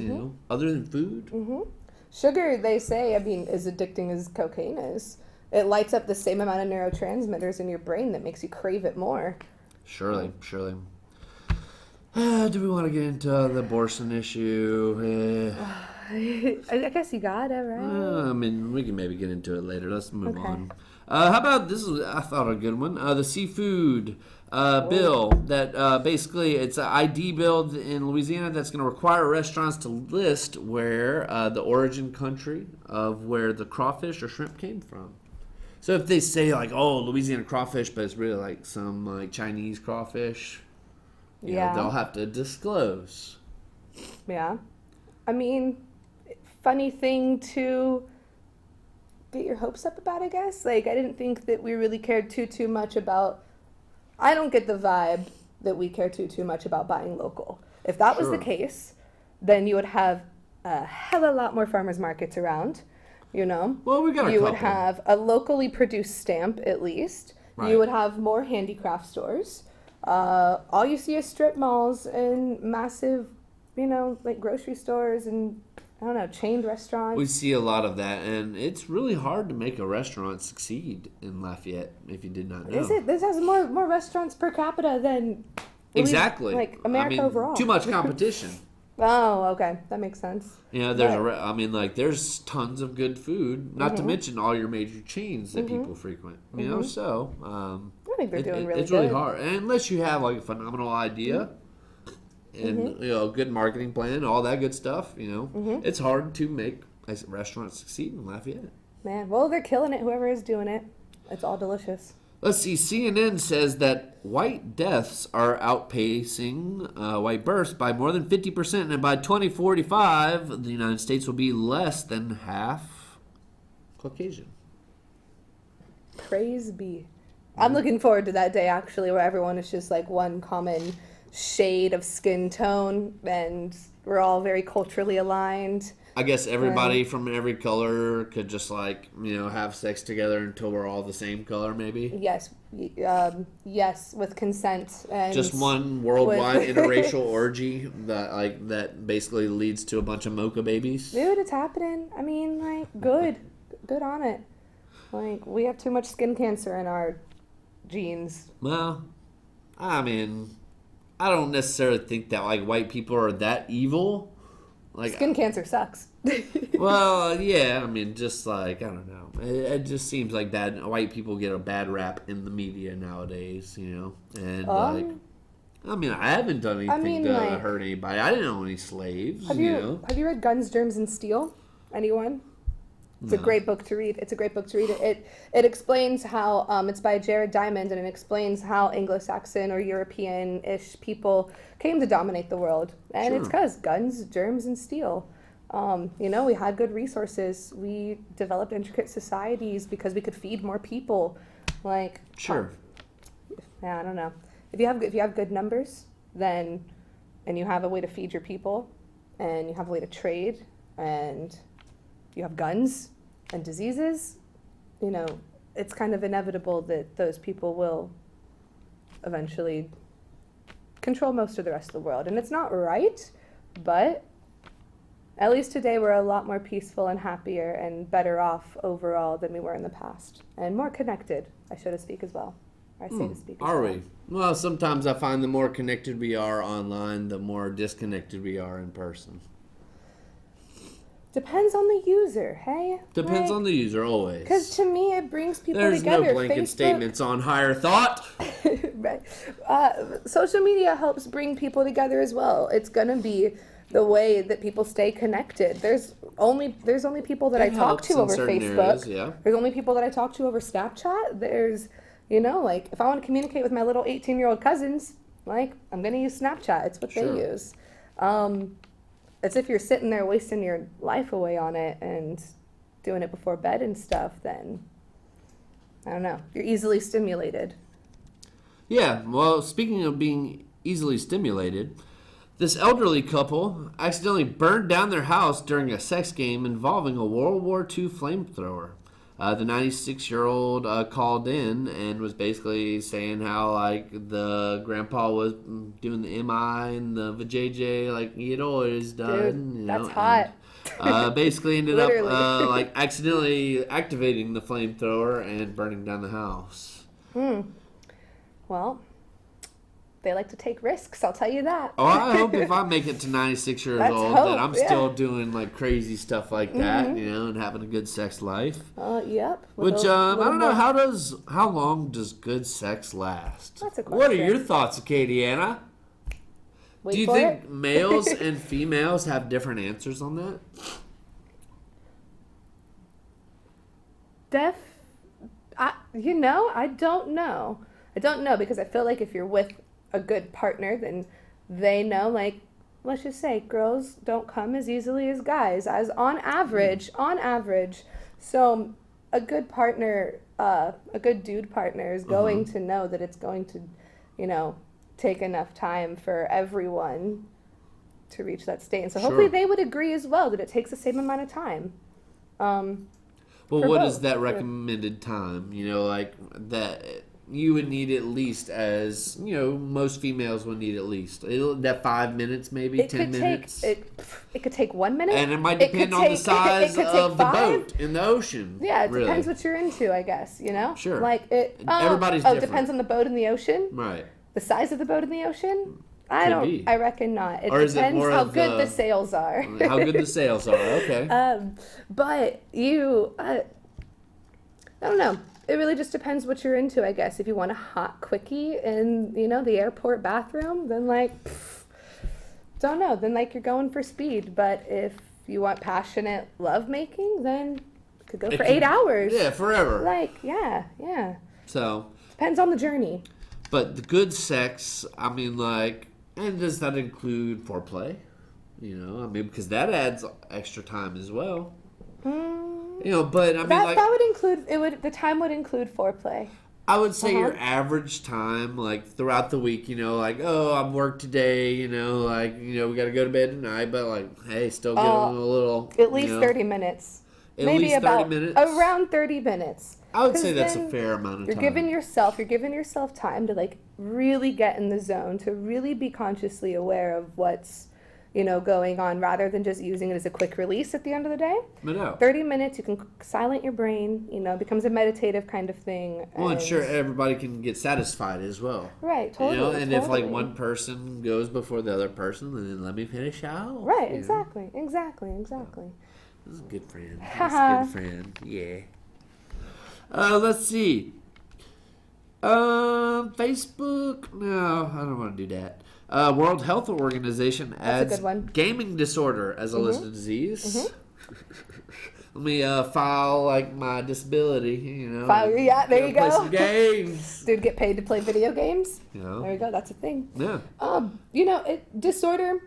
other than food. Sugar, they say, I mean, is addicting as cocaine is. It lights up the same amount of neurotransmitters in your brain that makes you crave it more. Surely. Do we want to get into the abortion issue? I guess you gotta, right? I mean, we can maybe get into it later. Let's move Okay. on. How about this? I thought a good one. The seafood bill that basically it's an ID bill in Louisiana that's going to require restaurants to list where the origin country of where the crawfish or shrimp came from. So if they say like, oh, Louisiana crawfish, but it's really like some like Chinese crawfish, Yeah. they'll have to disclose. Yeah. I mean, funny thing to get your hopes up about, I guess. Like, I didn't think that we really cared too much about. I don't get the vibe that we care too much about buying local. If that was the Sure. case, then you would have a hell of a lot more farmers markets around, you know? Well, we got a You would couple. have a locally produced stamp, at least. Right. You would have more handicraft stores. All you see is strip malls and massive, like grocery stores and, I don't know, chained restaurants. We see a lot of that, and it's really hard to make a restaurant succeed in Lafayette. If you did not know, Is it? This has more restaurants per capita than exactly like America overall. Too much competition. Oh, okay, that makes sense. There's Right. there's tons of good food. Not to Mm-hmm. mention all your major chains that people frequent. So I think they're doing really it's good. really hard, and unless you have like a phenomenal idea. Mm-hmm. And good marketing plan, all that good stuff. It's hard to make a restaurant succeed in Lafayette. Man, well, they're killing it. Whoever is doing it, it's all delicious. Let's see. CNN says that white deaths are outpacing white births by more than 50%, and by 2045, the United States will be less than half Caucasian. Praise be. I'm looking forward to that day actually, where everyone is just like one common shade of skin tone, and we're all very culturally aligned. I guess everybody from every color could just have sex together until we're all the same color, maybe. Yes, yes, with consent and Just one worldwide with- interracial orgy that basically leads to a bunch of mocha babies. Dude, it's happening. I mean, good on it. We have too much skin cancer in our genes. Well, I mean, I don't necessarily think that white people are that evil. Skin cancer sucks. Well, yeah, I mean, just I don't know. It just seems like bad. White people get a bad rap in the media nowadays, and I mean, I haven't done anything to hurt anybody. I didn't own any slaves. Have you read Guns, Germs, and Steel? Anyone? It's a great book to read. It explains how it's by Jared Diamond, and it explains how Anglo-Saxon or European-ish people came to dominate the world, and it's because guns, germs, and steel. We had good resources. We developed intricate societies because we could feed more people. Sure. Yeah, I don't know. If you have good numbers, then and you have a way to feed your people, and you have a way to trade, and you have guns and diseases, it's kind of inevitable that those people will eventually control most of the rest of the world. And it's not right, but at least today we're a lot more peaceful and happier and better off overall than we were in the past. And more connected, I should speak as well. Or I say to speak as Are well. we? Well, sometimes I find the more connected we are online, the more disconnected we are in person. Depends on the user, hey? Depends on the user, always. Because to me, it brings people There's together. no blanket Facebook, statements on higher thought. Right. Social media helps bring people together as well. It's gonna be the way that people stay connected. There's only people that I talk helps to in over certain Facebook. areas, yeah. There's only people that I talk to over Snapchat. There's, if I want to communicate with my little 18-year-old cousins, I'm gonna use Snapchat. It's what Sure. they use. It's if you're sitting there wasting your life away on it and doing it before bed and stuff, then I don't know. You're easily stimulated. Yeah, well, speaking of being easily stimulated, this elderly couple accidentally burned down their house during a sex game involving a World War II flamethrower. The 96-year-old called in and was basically saying how the grandpa was doing the MI and the vajayjay like he had always done. Dude, that's hot. Basically ended Literally. up accidentally activating the flamethrower and burning down the house. Well, they like to take risks, I'll tell you that. Oh, I hope if I make it to 96 years Let's old hope, that I'm yeah. still doing crazy stuff like that, and having a good sex life. Yep. Which I don't know, how long does good sex last? That's a What are question. your thoughts, Acadiana? Wait Do you for think it. males and females have different answers on that? I don't know. I don't know because I feel like if you're with a good partner, then they know, like, let's just say girls don't come as easily as guys, as on average. So a good partner, a good dude partner is going to know that it's going to, take enough time for everyone to reach that state. And so hopefully they would agree as well that it takes the same amount of time. Well, what is that recommended time? Like that you would need at least, as most females would need at least that 5 minutes, maybe 10 minutes. It could take 1 minute, and it might depend on the size of the boat in the ocean. Yeah, it really depends what you're into, I guess. Sure. Like it. Everybody's different. It depends on the boat in the ocean. Right. The size of the boat in the ocetion. Be. I reckon not. It or is depends it more how of good the sails are. How good the sails are. Okay. But I don't know. It really just depends what you're into, I guess. If you want a hot quickie in, the airport bathroom, then don't know. Then you're going for speed. But if you want passionate lovemaking, then it could go for 8 hours. Yeah, forever. Yeah. So. Depends on the journey. But the good sex, and does that include foreplay? Because that adds extra time as well. But that would include the time would include foreplay. I would say your average time, throughout the week, I'm work today, we got to go to bed tonight, but hey, still get a little. At least 30 minutes. Maybe about 30 minutes. Around 30 minutes. I would say that's a fair amount of time. You're giving yourself time to really get in the zone, to really be consciously aware of what's, going on, rather than just using it as a quick release at the end of the day. No. 30 minutes, you can silent your brain, becomes a meditative kind of thing. Well, and sure, everybody can get satisfied as well. Right, totally. And totally. if one person goes before the other person, then let me finish out. Right, exactly. This is a good friend. Yeah. Let's see. Facebook? No, I don't want to do that. World Health Organization adds gaming disorder as a listed disease. Let me file my disability. File, yeah, there you go. Play some games. Dude, get paid to play video games. There you go. That's a thing. Yeah. Disorder,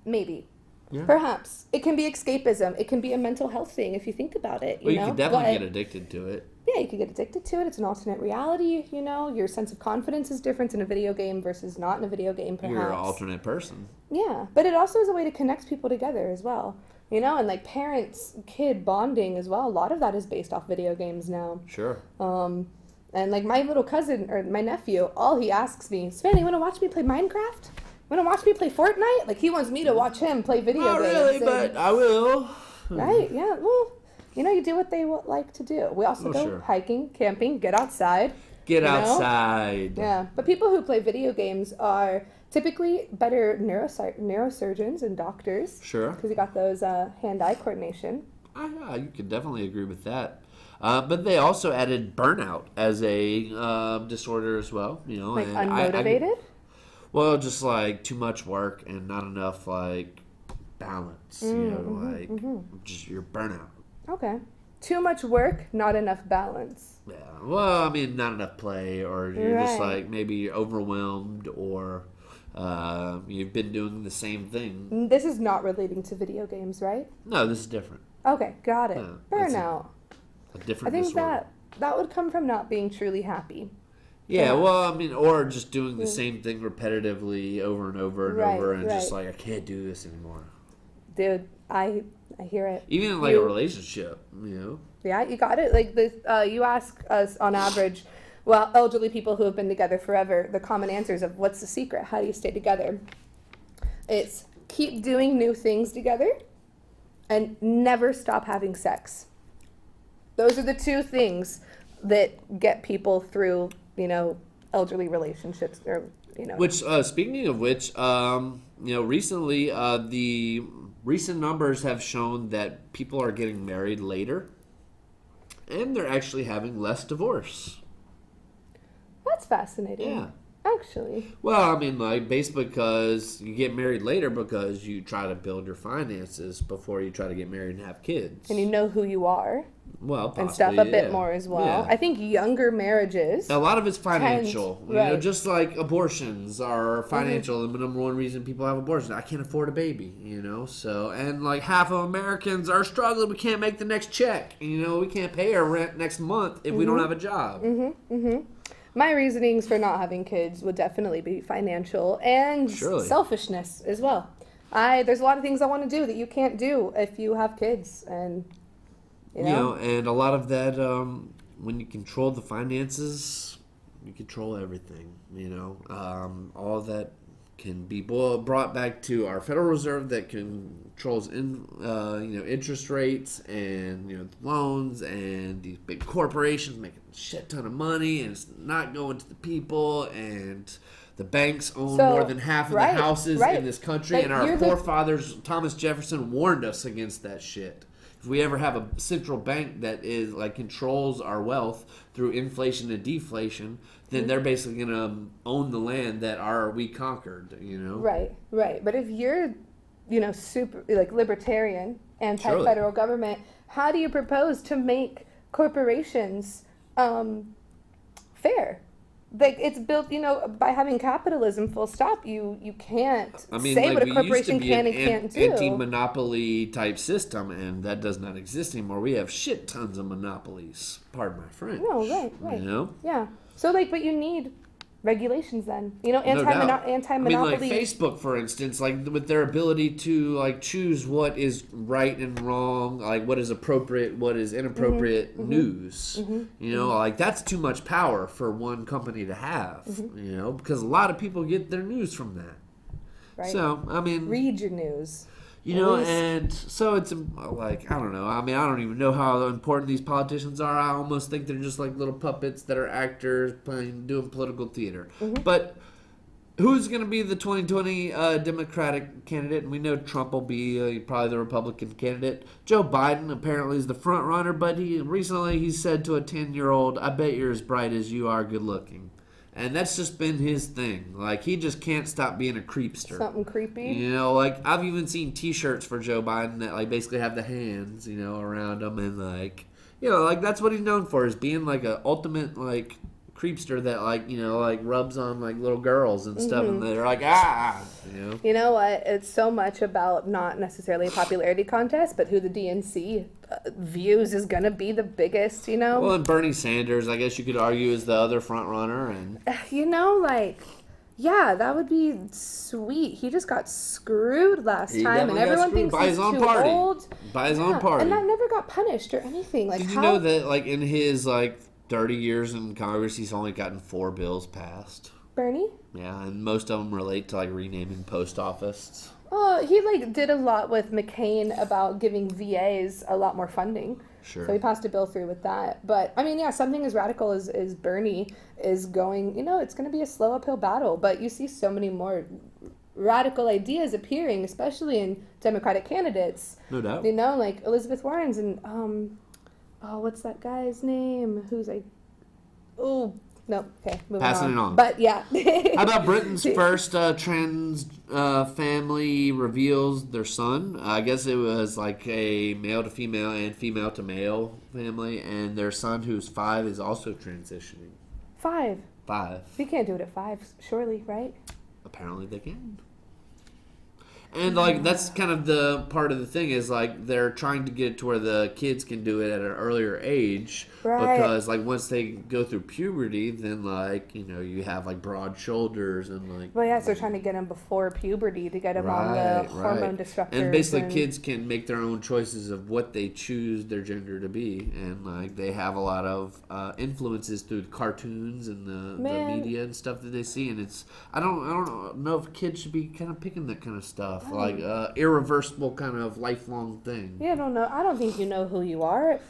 maybe. Yeah. Perhaps. It can be escapism. It can be a mental health thing if you think about it. You can definitely get addicted to it. Yeah, you could get addicted to it. It's an alternate reality, Your sense of confidence is different in a video game versus not in a video game, perhaps. You're an alternate person. Yeah, but it also is a way to connect people together as well. And parents-kid bonding as well. A lot of that is based off video games now. Sure. And my little cousin, or my nephew, all he asks me, Sven, you want to watch me play Minecraft? Want to watch me play Fortnite? He wants me to watch him play video games. Not really, but I will. Right, yeah. Well, you do what they like to do. We also go hiking, camping, get outside. Get outside. Yeah, but people who play video games are typically better neurosurgeons and doctors. Sure. Because you got those hand-eye coordination. You could definitely agree with that. But they also added burnout as a disorder as well. Unmotivated? Well, just too much work and not enough balance. Just your burnout. Okay. Too much work, not enough balance. Yeah. Well, not enough play, or you're just maybe overwhelmed, or you've been doing the same thing. This is not relating to video games, right? No, this is different. Okay, got it. Burnout. A different I think disorder. that would come from not being truly happy. Yeah, well, or just doing the same thing repetitively over and over and over, and just I can't do this anymore. Dude, I hear it. Even in a relationship, Yeah, you got it. You ask us on average, elderly people who have been together forever, the common answers of what's the secret? How do you stay together? It's keep doing new things together and never stop having sex. Those are the two things that get people through, elderly relationships, or, Which, speaking of which, recently, the recent numbers have shown that people are getting married later, and they're actually having less divorce. That's fascinating. Yeah. Actually. Well, basically because you get married later because you try to build your finances before you try to get married and have kids. And you know who you are. Well, and stuff possibly, a bit yeah. more as well. Yeah. I think younger marriages. A lot of it's financial. You know, right. just like abortions are financial. The number one reason people have abortions. I can't afford a baby, you know. So, and like half of Americans are struggling. We can't make the next check. You know, we can't pay our rent next month if we don't have a job. My reasonings for not having kids would definitely be financial and Surely. selfishness as well. There's a lot of things I want to do that you can't do if you have kids, and you know, And a lot of that, when you control the finances, you control everything. You know, all that can be brought back to our Federal Reserve that controls interest rates and loans, and these big corporations making a shit ton of money, and it's not going to the people, and the banks own more than half of the houses in this country, Like, and our forefathers, Thomas Jefferson, warned us against that shit. If we ever have a central bank that is like controls our wealth through inflation and deflation, then they're basically gonna own the land that we conquered. You know. Right. But if you're, super like libertarian, anti-federal government, how do you propose to make corporations fair? Like, it's built, by having capitalism, full stop. You can't say what a corporation can and can't do. Anti-monopoly type system, and that does not exist anymore. We have shit tons of monopolies. Pardon my French. No, right. You know? Yeah. So, but you need regulations then. Anti-monopoly. Anti-monopoly. I mean, like Facebook, for instance, like with their ability to choose what is right and wrong, like what is appropriate, what is inappropriate news. That's too much power for one company to have. Because a lot of people get their news from that. Right. So I mean, read your news. And so it's I don't know. I mean, I don't even know how important these politicians are. I almost think they're just like little puppets that are actors doing political theater. But who's going to be the 2020 Democratic candidate? And we know Trump will be probably the Republican candidate. Joe Biden apparently is the front runner, but he said to a 10-year-old, "I bet you're as bright as you are good looking." And that's just been his thing. Like, he just can't stop being a creepster. Something creepy. I've even seen T-shirts for Joe Biden that, basically have the hands, around him. And, that's what he's known for, is being, a ultimate, creepster that, rubs on, little girls and stuff. And they're like, ah, You know what? It's so much about not necessarily a popularity contest, but who the DNC views is going to be the biggest, Well, and Bernie Sanders, I guess you could argue, is the other front runner. And yeah, that would be sweet. He just got screwed last time, and everyone thinks by he's his own too party. old. By his own party. And that never got punished or anything. Did you know that, in his, 30 years in Congress, he's only gotten 4 bills passed? Bernie? Yeah, and most of them relate to, renaming post office. He did a lot with McCain about giving VAs a lot more funding. Sure. So he passed a bill through with that. But I mean, yeah, something as radical as Bernie is going, it's going to be a slow uphill battle. But you see so many more radical ideas appearing, especially in Democratic candidates. No doubt. Like Elizabeth Warren's and what's that guy's name? No, okay, moving Passing it on. But yeah. How about Britain's first trans family reveals their son? I guess it was a male to female and female to male family, and their son, who's 5, is also transitioning. 5? 5. You can't do it at 5, surely, right? Apparently they can. And that's kind of the part of the thing is they're trying to get it to where the kids can do it at an earlier age, right? Because once they go through puberty, then you have broad shoulders and Well, yeah, so they're trying to get them before puberty to get them on the hormone disruptors. And basically, kids can make their own choices of what they choose their gender to be, and they have a lot of influences through the cartoons and the media and stuff that they see, and it's I don't know if kids should be kind of picking that kind of stuff. Irreversible kind of lifelong thing. Yeah, I don't know. I don't think you know who you are at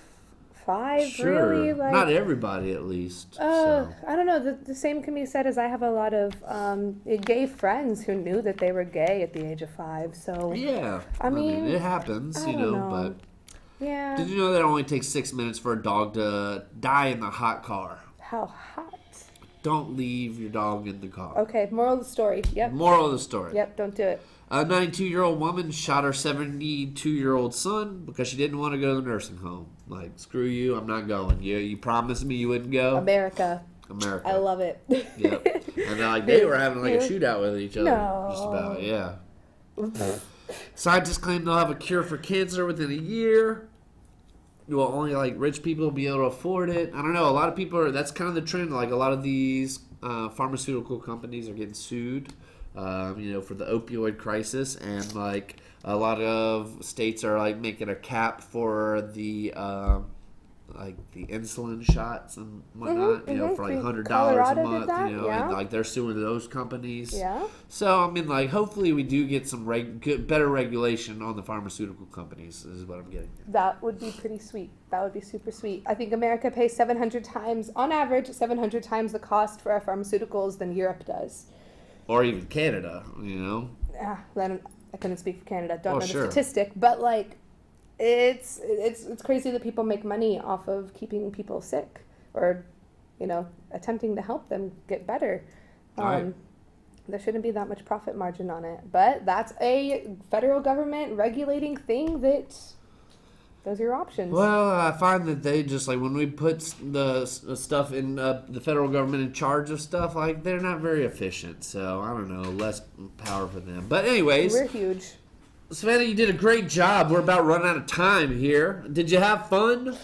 5, sure. really. Not everybody, at least. I don't know. The same can be said as I have a lot of gay friends who knew that they were gay at the age of 5. So yeah, I mean it happens, I don't know. But yeah. Did you know that it only takes 6 minutes for a dog to die in the hot car? How hot? Don't leave your dog in the car. Okay, moral of the story. Yep. Moral of the story. Yep, don't do it. A 92-year-old woman shot her 72-year-old son because she didn't want to go to the nursing home. Like, screw you, I'm not going. You promised me you wouldn't go. America. America. I love it. Yep. And like they were having like a shootout with each other. No. Just about, yeah. Scientists claim they'll have a cure for cancer within a year. Well, only like rich people will be able to afford it. I don't know. A lot of people are. That's kind of the trend. Like a lot of these pharmaceutical companies are getting sued, for the opioid crisis, and like a lot of states are like making a cap for the the insulin shots and whatnot. For like $100 Colorado a did month. that, And like they're suing those companies. Yeah. So I mean, like, hopefully we do get some better regulation on the pharmaceutical companies. Is what I'm getting. That would be pretty sweet. That would be super sweet. I think America pays 700 times, on average, 700 times the cost for our pharmaceuticals than Europe does. Or even Canada, Then I couldn't speak for Canada. Don't know the sure. statistic, but like, it's crazy that people make money off of keeping people sick or, attempting to help them get better. Right. There shouldn't be that much profit margin on it, but that's a federal government regulating thing that. Those are your options. Well, I find that they just like when we put the stuff in the federal government in charge of stuff, like they're not very efficient. So I don't know, less power for them. But anyways, We're huge. Savannah, you did a great job. We're about running out of time here. Did you have fun?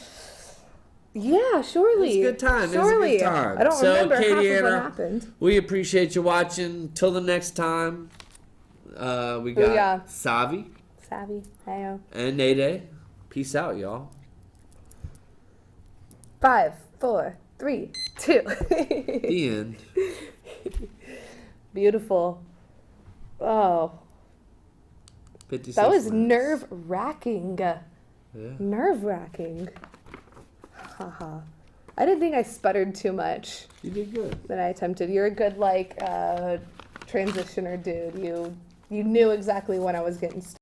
Yeah, surely. It was a good time. Surely. It was a good time. I don't So, remember half Katie of what Anna, happened. We appreciate you watching. Till the next time, we got Booyah. Savi Savvy. Heyo. and Nede. Peace out, y'all. 5, 4, 3, 2. The end. Beautiful. Oh, 56 that was minutes. nerve-wracking. Yeah. Nerve-wracking. Haha. I didn't think I sputtered too much You did good. than I attempted. You're a good, transitioner dude. You knew exactly when I was getting started.